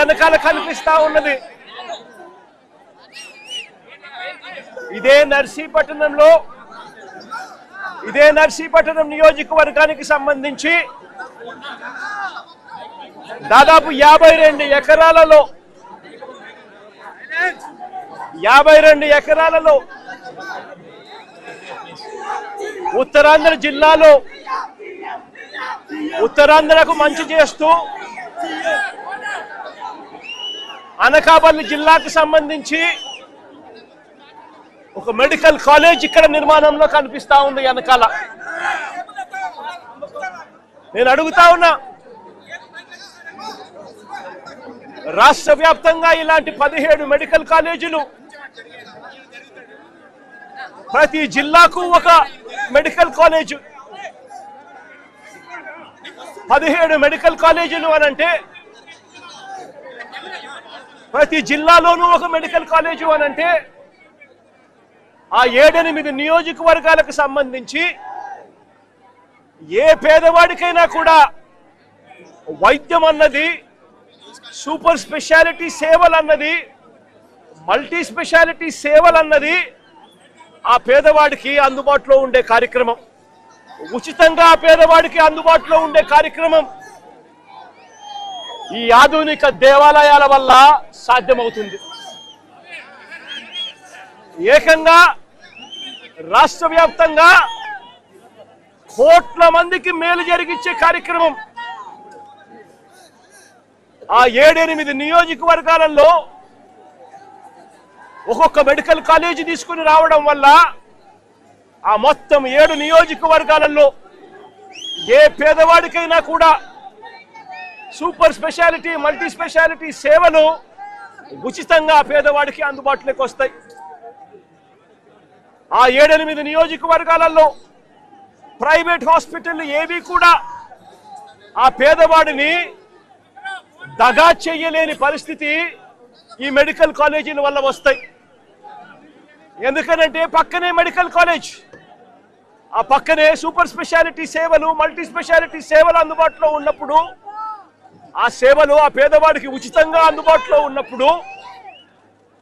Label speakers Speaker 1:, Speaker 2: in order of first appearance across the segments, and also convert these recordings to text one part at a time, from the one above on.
Speaker 1: వెనకాల కనిపిస్తా ఉన్నది. ఇదే నర్సీపట్నం నియోజకవర్గానికి సంబంధించి దాదాపు 52 ఎకరాలలో ఉత్తరాంధ్ర జిల్లాలో ఉత్తరాంధ్రకు మంచి చేస్తూ అనకాపల్లి జిల్లాకు సంబంధించి ఒక మెడికల్ కాలేజ్ ఇక్కడ నిర్మాణంలో కనిపిస్తా ఉంది వెనకాల. నేను అడుగుతా ఉన్నా, రాష్ట్ర వ్యాప్తంగా ఇలాంటి 17 మెడికల్ కాలేజీలు, ప్రతి జిల్లాకు ఒక మెడికల్ కాలేజ్, 17 మెడికల్ కాలేజీలు అనంటే ప్రతి జిల్లాలోనూ ఒక మెడికల్ కాలేజు అనంటే ఆ 7-8 నియోజకవర్గాలకు సంబంధించి ఏ పేదవాడికైనా కూడా వైద్యం అన్నది, సూపర్ స్పెషాలిటీ సేవలు అన్నది, మల్టీ స్పెషాలిటీ సేవలు అన్నది ఆ పేదవాడికి అందుబాటులో ఉండే కార్యక్రమం, ఉచితంగా ఆ పేదవాడికి అందుబాటులో ఉండే కార్యక్రమం ఈ ఆధునిక దేవాలయాల వల్ల సాధ్యమవుతుంది. ఏకంగా రాష్ట్ర వ్యాప్తంగా కోట్ల మందికి మేలు జరిగించే కార్యక్రమం ఆ 7-8 నియోజకవర్గాలలో ఒక్కొక్క మెడికల్ కాలేజీ తీసుకుని రావడం వల్ల ఆ మొత్తం 7 నియోజకవర్గాలలో ఏ పేదవాడికైనా కూడా సూపర్ స్పెషాలిటీ, మల్టీ స్పెషాలిటీ సేవలు ఉచితంగా పేదవాడికి అందుబాటులోకి వస్తాయి. ఆ 7-8 నియోజకవర్గాలలో ప్రైవేట్ హాస్పిటల్ ఏవి కూడా ఆ పేదవాడిని దగా చేయలేని పరిస్థితి ఈ మెడికల్ కాలేజీల వల్ల వస్తాయి. ఎందుకనంటే పక్కనే మెడికల్ కాలేజ్, ఆ పక్కనే సూపర్ స్పెషాలిటీ సేవలు, మల్టీ స్పెషాలిటీ సేవలు అందుబాటులో ఉన్నప్పుడు, ఆ సేవలు ఆ పేదవాడికి ఉచితంగా అందుబాటులో ఉన్నప్పుడు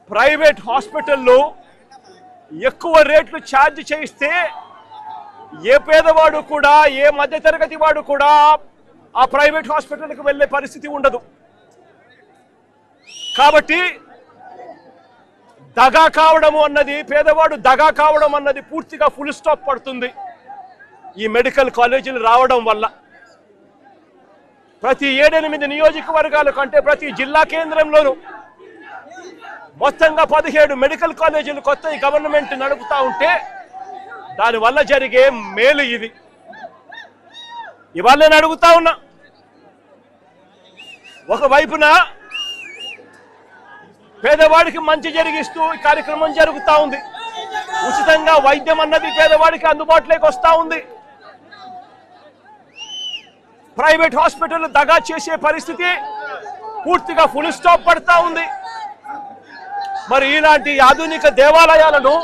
Speaker 1: ప్రైవేట్ హాస్పిటల్లో ఎక్కువ రేట్లు ఛార్జ్ చేయిస్తే ఏ పేదవాడు కూడా, ఏ మధ్యతరగతి వాడు కూడా ఆ ప్రైవేట్ హాస్పిటల్కి వెళ్ళే పరిస్థితి ఉండదు. కాబట్టి దగా కావడం అన్నది, పేదవాడు దగా కావడం అన్నది పూర్తిగా ఫుల్ స్టాప్ పడుతుంది ఈ మెడికల్ కాలేజీలు రావడం వల్ల. ప్రతి 7-8 నియోజకవర్గాల కంటే ప్రతి జిల్లా కేంద్రంలోనూ మొత్తంగా 17 మెడికల్ కాలేజీలు కొత్త గవర్నమెంట్ నడుపుతా ఉంటే దానివల్ల జరిగే మేలు ఇది. ఇవాళ నేను అడుగుతా ఉన్నా, ఒకవైపున పేదవాడికి మంచి జరిగిస్తూ ఈ కార్యక్రమం జరుగుతూ ఉంది, ఉచితంగా వైద్యం అన్నది పేదవాడికి అందుబాటులోకి వస్తూ ఉంది. ప్రైవేట్ హాస్పిటల్ దగా చేసే పరిస్థితి పూర్తిగా ఫుల్ స్టాప్ పడతా ఉంది. మరి ఇలాంటి ఆధునిక దేవాలయాలను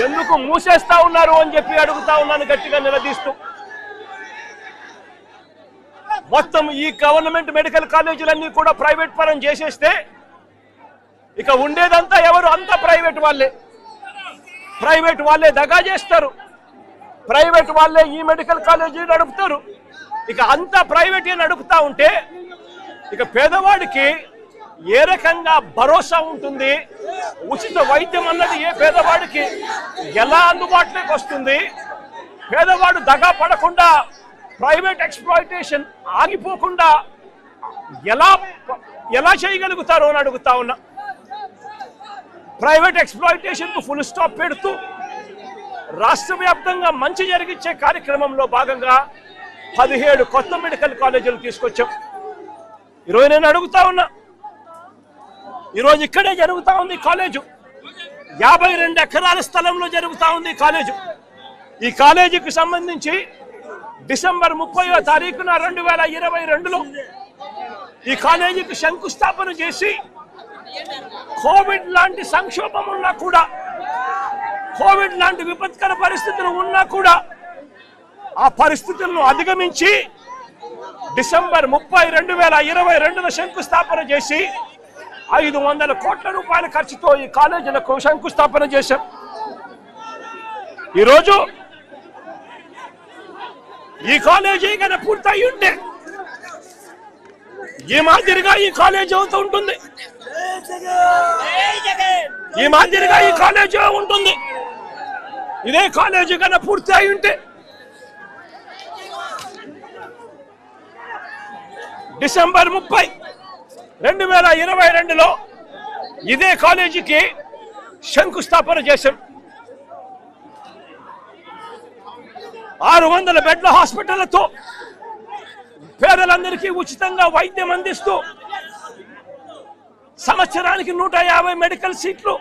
Speaker 1: ఎందుకు మూసేస్తా ఉన్నారు అని చెప్పి అడుగుతా ఉన్నాను గట్టిగా నిలదీస్తూ. మొత్తం ఈ గవర్నమెంట్ మెడికల్ కాలేజీలన్నీ కూడా ప్రైవేట్ పరం చేసేస్తే ఇక ఉండేదంతా ఎవరు? అంతా ప్రైవేట్ వాళ్ళే దగా చేస్తారు, ప్రైవేట్ వాళ్ళే ఈ మెడికల్ కాలేజీ నడుపుతారు. ఇక అంతా ప్రైవేటే నడుపుతా ఉంటే ఇక పేదవాడికి ఏ రకంగా భరోసా ఉంటుంది? ఉచిత వైద్యం అన్నది ఏ పేదవాడికి ఎలా అందుబాటులోకి వస్తుంది? పేదవాడు దగా పడకుండా, ప్రైవేట్ ఎక్స్‌ప్లాయిటేషన్ ఆగిపోకుండా ఎలా చేయగలుగుతారో అని అడుగుతా ఉన్నా. ప్రైవేట్ ఎక్స్‌ప్లాయిటేషన్ కు ఫుల్ స్టాప్ పెడుతూ రాష్ట్ర వ్యాప్తంగా మంచి జరిగించే కార్యక్రమంలో భాగంగా 17 కొత్త మెడికల్ కాలేజీలు తీసుకొచ్చాం. ఈరోజు నేను అడుగుతా ఉన్నా, ఈరోజు ఇక్కడే జరుగుతూ ఉంది కాలేజు, 52 ఎకరాల స్థలంలో జరుగుతూ ఉంది కాలేజు. ఈ కాలేజీకి సంబంధించి డిసెంబర్ 30వ తారీఖున 2022లో ఈ కాలేజీకి శంకుస్థాపన చేసి కోవిడ్ లాంటి సంక్షోభం ఉన్నా కూడా, కోవిడ్ లాంటి విపత్కర పరిస్థితులు ఉన్నా కూడా ఆ పరిస్థితులను అధిగమించి డిసెంబర్ 30, 2022 శంకుస్థాపన చేసి 500 కోట్ల రూపాయల ఖర్చుతో ఈ కాలేజీలకు శంకుస్థాపన చేశాం. ఈరోజు ఈ కాలేజీ కన్నా పూర్తయి ఉంటే ఈ మాదిరిగా ఈ కాలేజీ అవుతూ ఉంటుంది. ఈ మాదిరిగా ఈ కాలేజీ ఉంటుంది. ఇదే కాలేజీ కన్నా పూర్తి అయి ఉంటే డిసెంబర్ 30, 2022లో ఇదే కాలేజీకి శంకుస్థాపన చేశాం. 600 బెడ్ల హాస్పిటళ్లతో పేదలందరికీ ఉచితంగా వైద్యం అందిస్తూ సంవత్సరానికి 150 మెడికల్ సీట్లు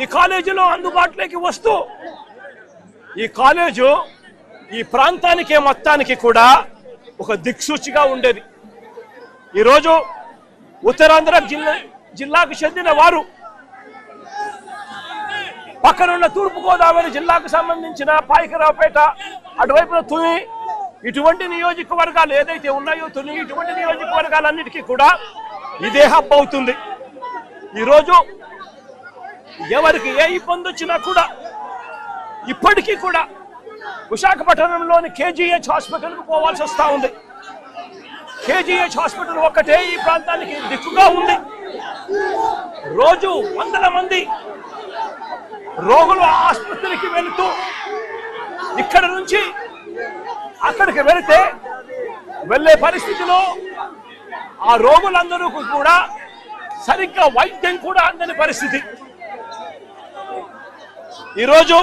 Speaker 1: ఈ కాలేజీలో అందుబాటులోకి వస్తూ ఈ కాలేజు ఈ ప్రాంతానికి మొత్తానికి కూడా ఒక దిక్సూచిగా ఉండేది. ఈరోజు ఉత్తరాంధ్ర జిల్లాకు చెందిన వారు పక్కనున్న తూర్పుగోదావరి జిల్లాకు సంబంధించిన పాయకరావుపేట, అటువైపున తుని, ఇటువంటి నియోజకవర్గాలు ఏదైతే ఉన్నాయో తుని ఇటువంటి నియోజకవర్గాలన్నిటికీ కూడా ఇదే హబ్ అవుతుంది. ఈరోజు ఎవరికి ఏ ఇబ్బంది వచ్చినా కూడా ఇప్పటికీ కూడా విశాఖపట్నంలోని కేజీహెచ్ హాస్పిటల్కు పోవాల్సి వస్తూ ఉంది. కేజీహెచ్ హాస్పిటల్ ఒక్కటే ఈ ప్రాంతానికి దిక్కుగా ఉంది. రోజు వందల మంది రోగులు ఆసుపత్రికి వెళుతూ ఇక్కడ నుంచి అక్కడికి వెళితే వెళ్ళే పరిస్థితిలో ఆ రోగులందరూ కూడా సరిగ్గా వైద్యం కూడా అందని పరిస్థితి. ఈరోజు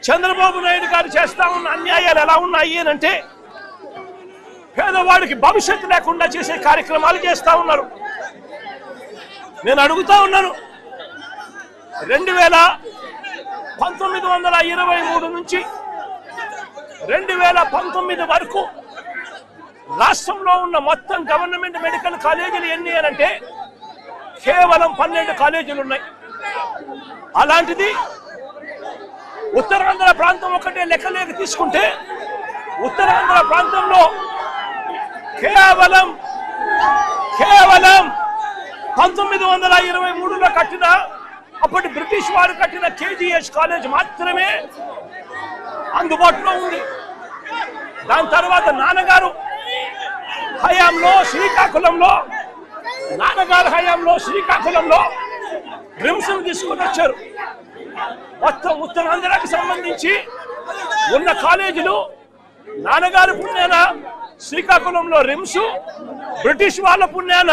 Speaker 1: చంద్రబాబు నాయుడు గారు చేస్తా ఉన్న అన్యాయాలు ఎలా ఉన్నాయి అంటే పేదవాడికి భవిష్యత్తు లేకుండా చేసే కార్యక్రమాలు చేస్తా ఉన్నారు. నేను అడుగుతా ఉన్నాను, 1923 నుంచి 2019 వరకు రాష్ట్రంలో ఉన్న మొత్తం గవర్నమెంట్ మెడికల్ కాలేజీలు ఎన్ని అంటే కేవలం 12 కాలేజీలు ఉన్నాయి. అలాంటిది ఉత్తరాంధ్ర ప్రాంతం ఒకటే లెక్కలేక తీసుకుంటే ఉత్తరాంధ్ర ప్రాంతంలో కేవలం 1923లో కట్టిన అప్పటి బ్రిటిష్ వారు కట్టిన కేజీహెచ్ కాలేజ్ మాత్రమే అందుబాటులో ఉంది. దాని తర్వాత నాన్నగారు హయాంలో శ్రీకాకుళంలో రిమ్స్ తీసుకుని వచ్చారు. మొత్తం ఉత్తరాంధ్రకు సంబంధించి ఉన్న కాలేజీలు నాన్నగారి పుణ్యాన శ్రీకాకుళంలో రిమ్స్, బ్రిటిష్ వాళ్ళ పుణ్యాన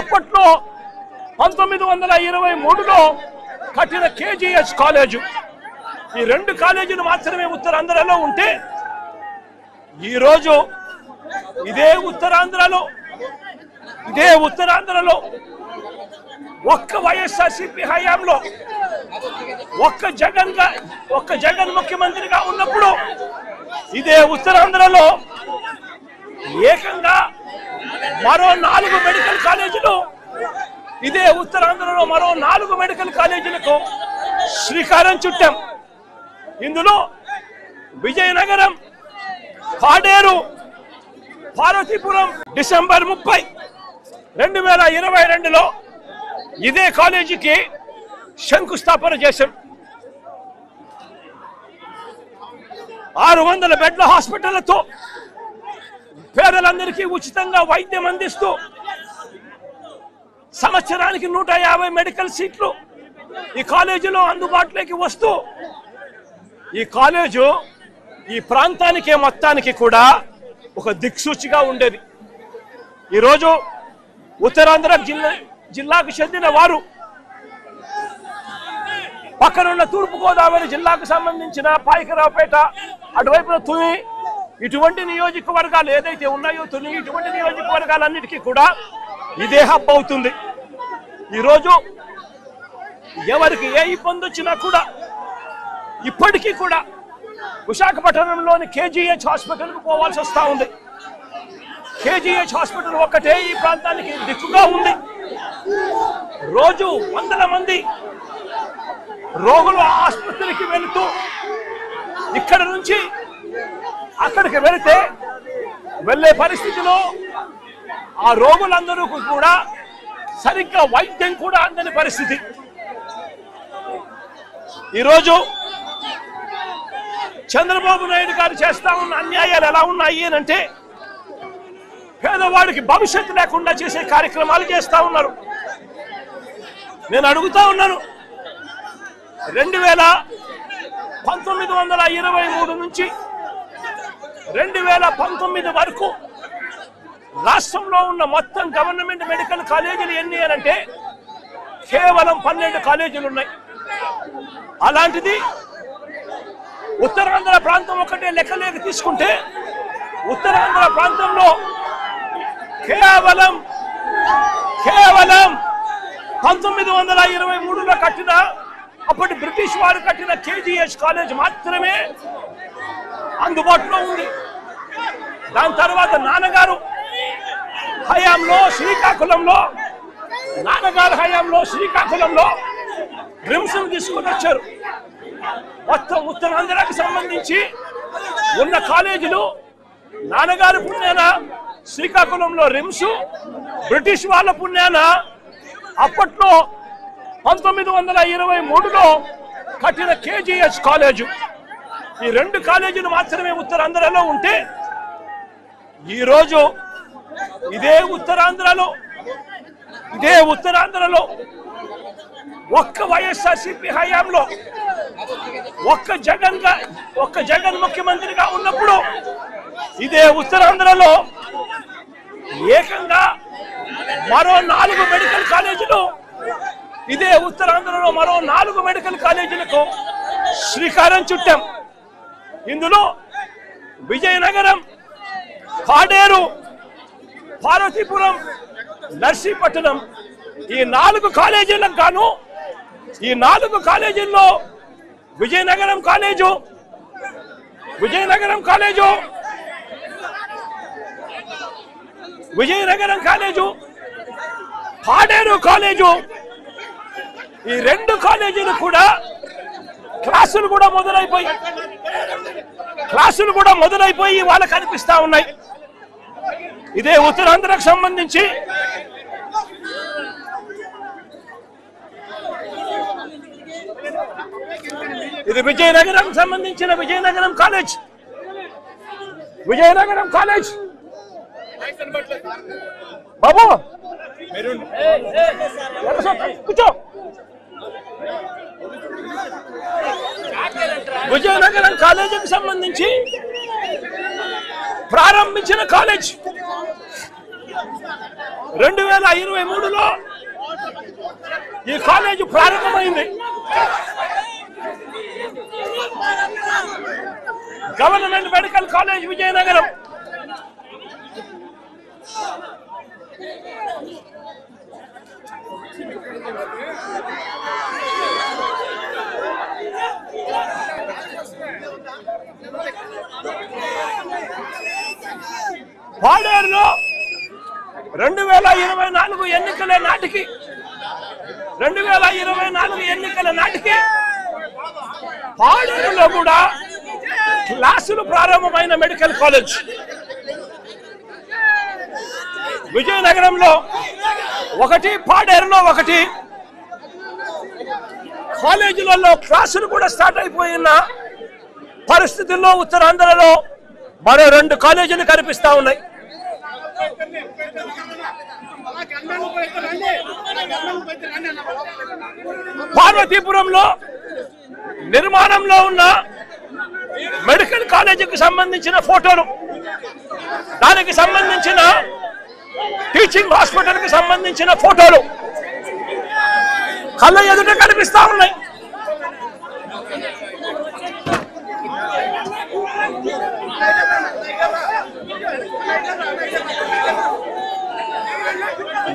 Speaker 1: అప్పట్లో 1923లో కట్టిన కేజీహెచ్ కాలేజు. ఈ 2 కాలేజీలు మాత్రమే ఉత్తరాంధ్రలో ఉంటే ఈరోజు ఇదే ఉత్తరాంధ్రలో ఒక్క వైఎస్ఆర్సీపీ హయాంలో ఒక్క జగన్ ముఖ్యమంత్రిగా ఉన్నప్పుడు ఇదే ఉత్తరాంధ్రలో ఏకంగా మరో 4 మెడికల్ కాలేజీలు మరో 4 మెడికల్ కాలేజీలకు శ్రీకారం చుట్టాం. ఇందులో విజయనగరం, పాడేరు, పార్వతీపురం డిసెంబర్ 30, 2022లో ఇదే కాలేజీకి శంకుస్థాపన చేశాం. 600 బెడ్ల హాస్పిటళ్లతో పేదలందరికీ ఉచితంగా వైద్యం అందిస్తూ సంవత్సరానికి 150 మెడికల్ సీట్లు ఈ కాలేజీలో అందుబాటులోకి వస్తూ ఈ కాలేజు ఈ ప్రాంతానికి మొత్తానికి కూడా ఒక దిక్సూచిగా ఉండేది. ఈరోజు ఉత్తరాంధ్ర జిల్లాకు చెందిన వారు పక్కనున్న తూర్పుగోదావరి జిల్లాకు సంబంధించిన పాయకరావుపేట, అటువైపున తుని, ఇటువంటి నియోజకవర్గాలు ఏదైతే ఉన్నాయో తుని ఇటువంటి నియోజకవర్గాలన్నిటికీ కూడా ఇదే హబ్ అవుతుంది. ఈరోజు ఎవరికి ఏ ఇబ్బంది వచ్చినా కూడా ఇప్పటికీ కూడా విశాఖపట్నంలోని కేజీహెచ్ హాస్పిటల్కు పోవాల్సి వస్తూ ఉంది. కేజీహెచ్ హాస్పిటల్ ఒక్కటే ఈ ప్రాంతానికి దిక్కుగా ఉంది. రోజు వందల మంది రోగులు ఆసుపత్రికి వెళుతూ ఇక్కడ నుంచి అక్కడికి వెళితే వెళ్ళే పరిస్థితిలో ఆ రోగులందరూ కూడా సరిగ్గా వైద్యం కూడా అందని పరిస్థితి. ఈరోజు చంద్రబాబు నాయుడు గారు చేస్తా ఉన్న అన్యాయాలు ఎలా ఉన్నాయి అంటే పేదవాడికి భవిష్యత్తు లేకుండా చేసే కార్యక్రమాలు చేస్తా ఉన్నారు. నేను అడుగుతా ఉన్నాను, 1923 నుంచి 2019 వరకు రాష్ట్రంలో ఉన్న మొత్తం గవర్నమెంట్ మెడికల్ కాలేజీలు ఎన్ని అంటే కేవలం 12 కాలేజీలు ఉన్నాయి. అలాంటిది ఉత్తరాంధ్ర ప్రాంతం ఒకటే లెక్కలేక తీసుకుంటే ఉత్తరాంధ్ర ప్రాంతంలో కేవలం 1923లో కట్టిన అప్పటి బ్రిటిష్ వారు కట్టిన కేజీహెచ్ కాలేజ్ మాత్రమే అందుబాటులో ఉంది. దాని తర్వాత నాన్నగారు హయాంలో శ్రీకాకుళంలో రిమ్స్ తీసుకుని వచ్చారు. మొత్తం ఉత్తరాంధ్రకి సంబంధించి ఉన్న కాలేజీలు నాన్నగారి పుణ్యాన శ్రీకాకుళంలో రిమ్స్, బ్రిటిష్ వాళ్ళ పుణ్యాన అప్పట్లో 1923లో కట్టిన కేజీహెచ్ కాలేజు. ఈ 2 కాలేజీలు మాత్రమే ఉత్తరాంధ్రలో ఉంటే ఈరోజు ఇదే ఉత్తరాంధ్రలో ఒక్క వైఎస్ఆర్సీపీ హయాంలో ఒక్క జగన్ ముఖ్యమంత్రిగా ఉన్నప్పుడు ఇదే ఉత్తరాంధ్రలో ఏకంగా మరో 4 మెడికల్ కాలేజీలు మరో 4 మెడికల్ కాలేజీలకు శ్రీకారం చుట్టాం. ఇందులో విజయనగరం, పాడేరు, పార్వతీపురం, నర్సీపట్నం ఈ 4 కాలేజీలకు గాను ఈ 4 కాలేజీల్లో విజయనగరం కాలేజు, పాడేరు కాలేజు ఈ 2 కాలేజీలు కూడా క్లాసులు కూడా మొదలైపోయి వాళ్ళ కనిపిస్తా ఉన్నాయి. ఇదే ఉత్తరాంధ్రకు సంబంధించి ఇది విజయనగరం సంబంధించిన విజయనగరం కాలేజ్ బాబు కూర్చో. విజయనగరం కాలేజీకి సంబంధించి ప్రారంభించిన కాలేజ్ 2023లో ఈ కాలేజీ ప్రారంభమైంది. Government medical college Vizianagaram. పాడేరులో 2024 ఎన్నికల నాటికి పాడేరులో కూడా క్లాసులు ప్రారంభమైన మెడికల్ కాలేజ్. విజయనగరంలో 1, పాడేరులో 1 కాలేజీలలో క్లాసులు కూడా స్టార్ట్ అయిపోయిన పరిస్థితుల్లో ఉత్తరాంధ్రలో మరో 2 కాలేజీలు కనిపిస్తా ఉన్నాయి. పార్వతీపురంలో నిర్మాణంలో ఉన్న మెడికల్ కాలేజీకి సంబంధించిన ఫోటోలు, దానికి సంబంధించిన టీచింగ్ హాస్పిటల్కి సంబంధించిన ఫోటోలు కళ్ళ ఎదుట కనిపిస్తా ఉన్నాయి.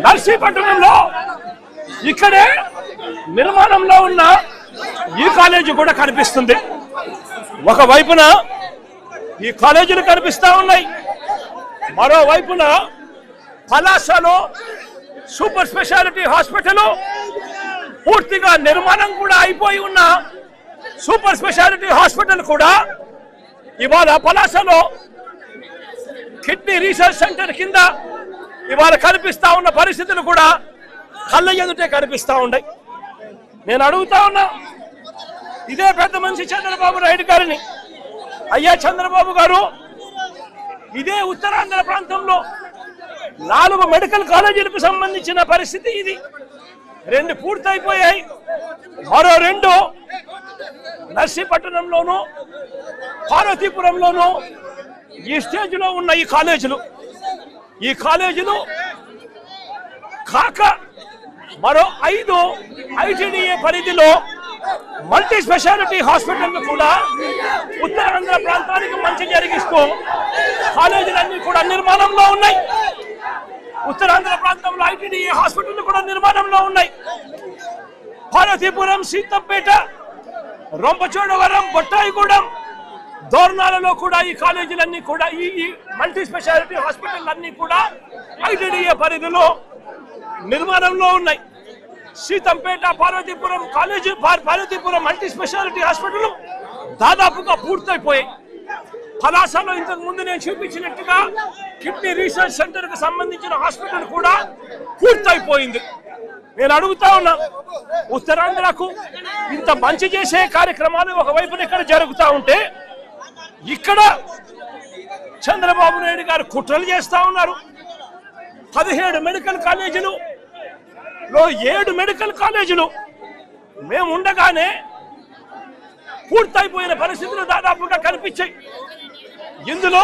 Speaker 1: నర్సీపట్నంలో ఇక్కడే నిర్మాణంలో ఉన్న ఈ కాలేజీ కూడా కనిపిస్తుంది. ఒకవైపున ఈ కాలేజీలు కనిపిస్తా ఉన్నాయి, మరోవైపున పలాసలో సూపర్ స్పెషాలిటీ హాస్పిటల్ పూర్తిగా నిర్మాణం కూడా అయిపోయి ఉన్న సూపర్ స్పెషాలిటీ హాస్పిటల్ కూడా ఇవాళ పలాసలో కిడ్నీ రీసెర్చ్ సెంటర్ కింద ఇవాళ కనిపిస్తా ఉన్న పరిస్థితులు కూడా కళ్ళ ఎదుటే కనిపిస్తా ఉన్నాయి. నేను అడుగుతా ఉన్నా ఇదే పెద్ద మనిషి చంద్రబాబు నాయుడు గారిని, అయ్యా చంద్రబాబు గారు, ఇదే ఉత్తరాంధ్ర ప్రాంతంలో 4 మెడికల్ కాలేజీలకు సంబంధించిన పరిస్థితి ఇది. 2 పూర్తయిపోయాయి, మరో 2 నర్సీపట్నంలోను పార్వతీపురంలోను ఈ స్టేజ్లో ఉన్న ఈ కాలేజీలు కాక మరో 5 ఐటీడీఏ పరిధిలో మల్టీ స్పెషాలిటీ హాస్పిటల్ కూడా ఉత్తరాంధ్ర ప్రాంతానికి మంచి జరిగిస్తూ కాలేజీలన్నీ కూడా నిర్మాణంలో ఉన్నాయి. ఉత్తరాంధ్ర ప్రాంతంలో ఐటీడీఏ హాస్పిటల్ కూడా నిర్మాణంలో ఉన్నాయి. పార్వతీపురం, సీతంపేట, రొంపచోడవరం, బొట్టాయిగూడెం, దోర్నాలలో కూడా ఈ కాలేజీలన్నీ కూడా ఈ మల్టీ స్పెషాలిటీ హాస్పిటల్ అన్నీ కూడా ఐటీడీఏ పరిధిలో నిర్మాణంలో ఉన్నాయి. Seethampeta, Parvathipuram Parvathipuram multi speciality hospital దాదాపుగా పూర్తయిపోయాయి. పలాసలో ఇంతకు ముందు నేను చూపించినట్టుగా కిడ్నీ రీసెర్చ్ సెంటర్ కు సంబంధించిన హాస్పిటల్ కూడా పూర్తయిపోయింది. నేను అడుగుతా ఉన్నా, ఉత్తరాంధ్రకు ఇంత మంచి చేసే కార్యక్రమాలు ఒకవైపున ఇక్కడ జరుగుతూ ఉంటే, ఇక్కడ చంద్రబాబు నాయుడు గారు కుట్రలు చేస్తా ఉన్నారు. 17 మెడికల్ కాలేజీలు 7 మెడికల్ కాలేజీలు మేము ఉండగానే పూర్తయిపోయిన పరిస్థితులు దాదాపుగా కనిపించాయి. ఇందులో